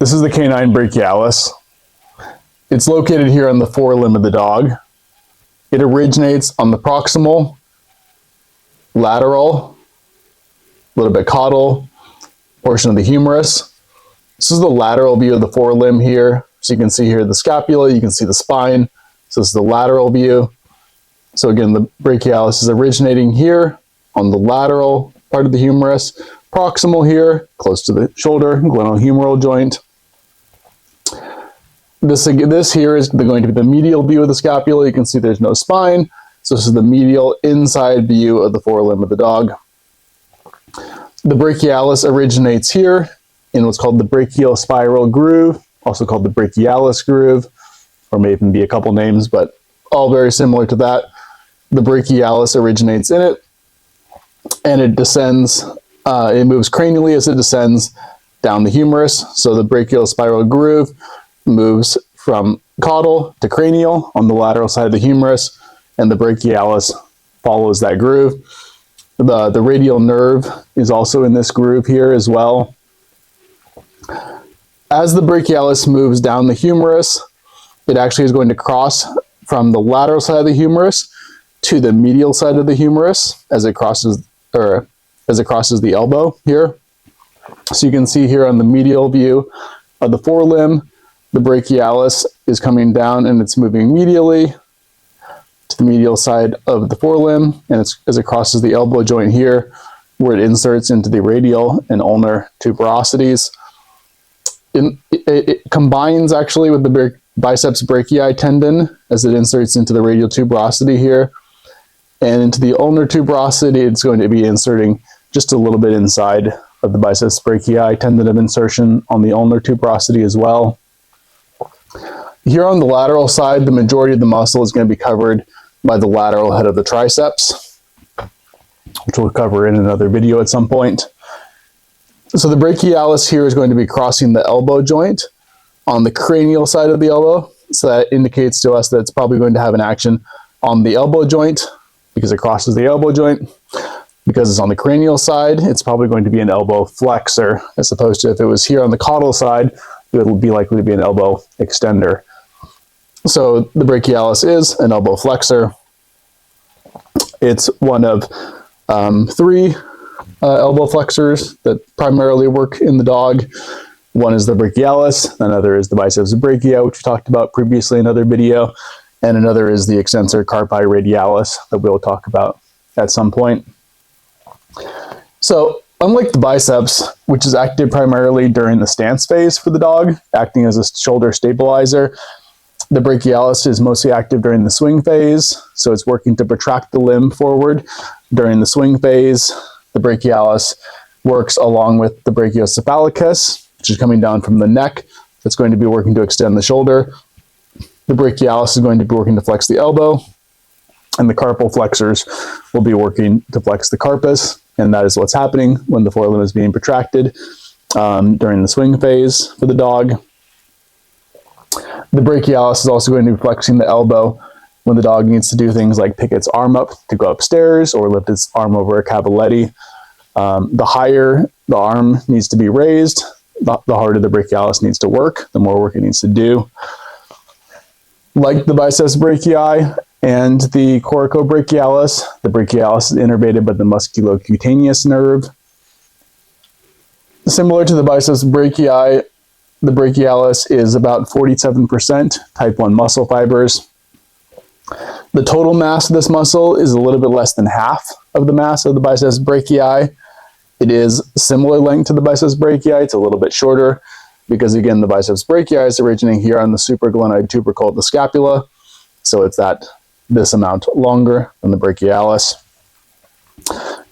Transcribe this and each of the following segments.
This is the Canine Brachialis. It's located here on the forelimb of the dog. It originates on the proximal, lateral, a little bit caudal portion of the humerus. This is the lateral view of the forelimb here. So you can see here the scapula, you can see the spine. So this is the lateral view. So again, the brachialis is originating here on the lateral part of the humerus, proximal here, close to the shoulder, glenohumeral joint. This here is going to be the medial view of the scapula. You can see there's no spine. So this is the medial inside view of the forelimb of the dog. The brachialis originates here in what's called the brachial spiral groove, also called the brachialis groove, or may even be a couple names, but all very similar to that. The brachialis originates in it, and it descends, it moves cranially as it descends down the humerus. So the brachial spiral groove moves from caudal to cranial on the lateral side of the humerus, and the brachialis follows that groove. The radial nerve is also in this groove here as well. As the brachialis moves down the humerus, it actually is going to cross from the lateral side of the humerus to the medial side of the humerus as it crosses the elbow here. So you can see here on the medial view of the forelimb, the brachialis is coming down and it's moving medially to the medial side of the forelimb, and as it crosses the elbow joint here, where it inserts into the radial and ulnar tuberosities. It combines actually with the biceps brachii tendon as it inserts into the radial tuberosity here. And into the ulnar tuberosity, it's going to be inserting just a little bit inside of the biceps brachii tendon of insertion on the ulnar tuberosity as well. Here on the lateral side, the majority of the muscle is going to be covered by the lateral head of the triceps, which we'll cover in another video at some point. So the brachialis here is going to be crossing the elbow joint on the cranial side of the elbow. So that indicates to us that it's probably going to have an action on the elbow joint because it crosses the elbow joint. Because it's on the cranial side, it's probably going to be an elbow flexor, as opposed to if it was here on the caudal side, it would be likely to be an elbow extender. So the brachialis is an elbow flexor. It's one of three elbow flexors that primarily work in the dog. One is the brachialis, another is the biceps brachia, which we talked about previously in another video, and another is the extensor carpi radialis that we'll talk about at some point. So unlike the biceps, which is active primarily during the stance phase for the dog, acting as a shoulder stabilizer, the brachialis is mostly active during the swing phase. So it's working to protract the limb forward during the swing phase. The brachialis works along with the brachiocephalicus, which is coming down from the neck. That's going to be working to extend the shoulder. The brachialis is going to be working to flex the elbow, and the carpal flexors will be working to flex the carpus. And that is what's happening when the forelimb is being protracted during the swing phase for the dog. The brachialis is also going to be flexing the elbow when the dog needs to do things like pick its arm up to go upstairs or lift its arm over a cavaletti. The higher the arm needs to be raised, the harder the brachialis needs to work, the more work it needs to do. Like the biceps brachii and the coracobrachialis, the brachialis is innervated by the musculocutaneous nerve. Similar to the biceps brachii, the brachialis is about 47% type 1 muscle fibers. The total mass of this muscle is a little bit less than half of the mass of the biceps brachii. It is similar length to the biceps brachii. It's a little bit shorter because, again, the biceps brachii is originating here on the supraglenoid tubercle of the scapula. So it's this amount longer than the brachialis.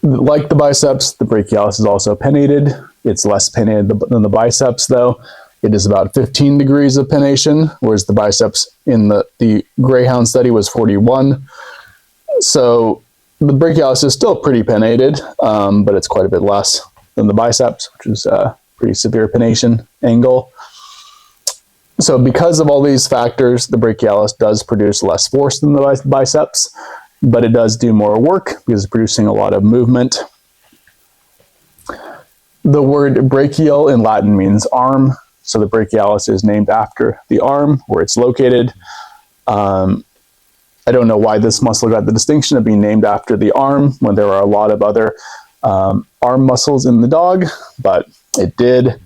Like the biceps, the brachialis is also pennated. It's less pennated than the biceps, though. It is about 15 degrees of pennation, whereas the biceps in the Greyhound study was 41. So the brachialis is still pretty pennated, but it's quite a bit less than the biceps, which is a pretty severe pennation angle. So because of all these factors, the brachialis does produce less force than the biceps, but it does do more work because it's producing a lot of movement. The word brachial in Latin means arm. So the brachialis is named after the arm where it's located. I don't know why this muscle got the distinction of being named after the arm when there are a lot of other arm muscles in the dog, but it did.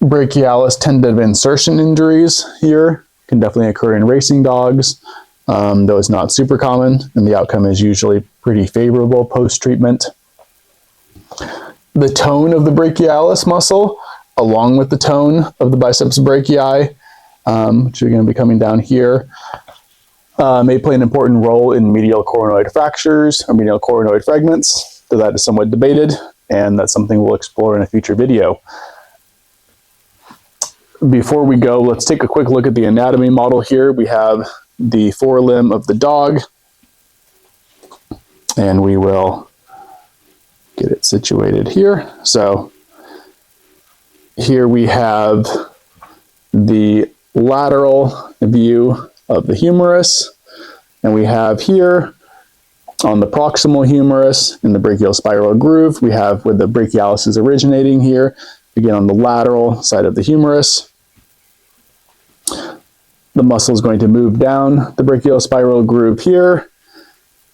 Brachialis tendon insertion injuries here can definitely occur in racing dogs, though it's not super common, and the outcome is usually pretty favorable post-treatment. The tone of the brachialis muscle, along with the tone of the biceps brachii, which are going to be coming down here, may play an important role in medial coronoid fractures or medial coronoid fragments, though that is somewhat debated, and that's something we'll explore in a future video. Before we go, let's take a quick look at the anatomy model here. We have the forelimb of the dog, and we will get it situated here. So here we have the lateral view of the humerus, and we have here on the proximal humerus in the brachial spiral groove, we have where the brachialis is originating here, again on the lateral side of the humerus. The muscle is going to move down the brachial spiral groove here,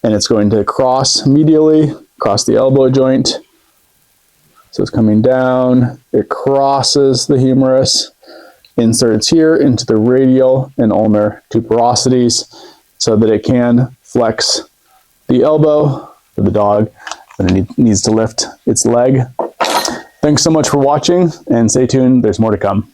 and it's going to cross medially, across the elbow joint. So it's coming down, it crosses the humerus, inserts here into the radial and ulnar tuberosities so that it can flex the elbow for the dog when it needs to lift its leg. Thanks so much for watching, and stay tuned, there's more to come.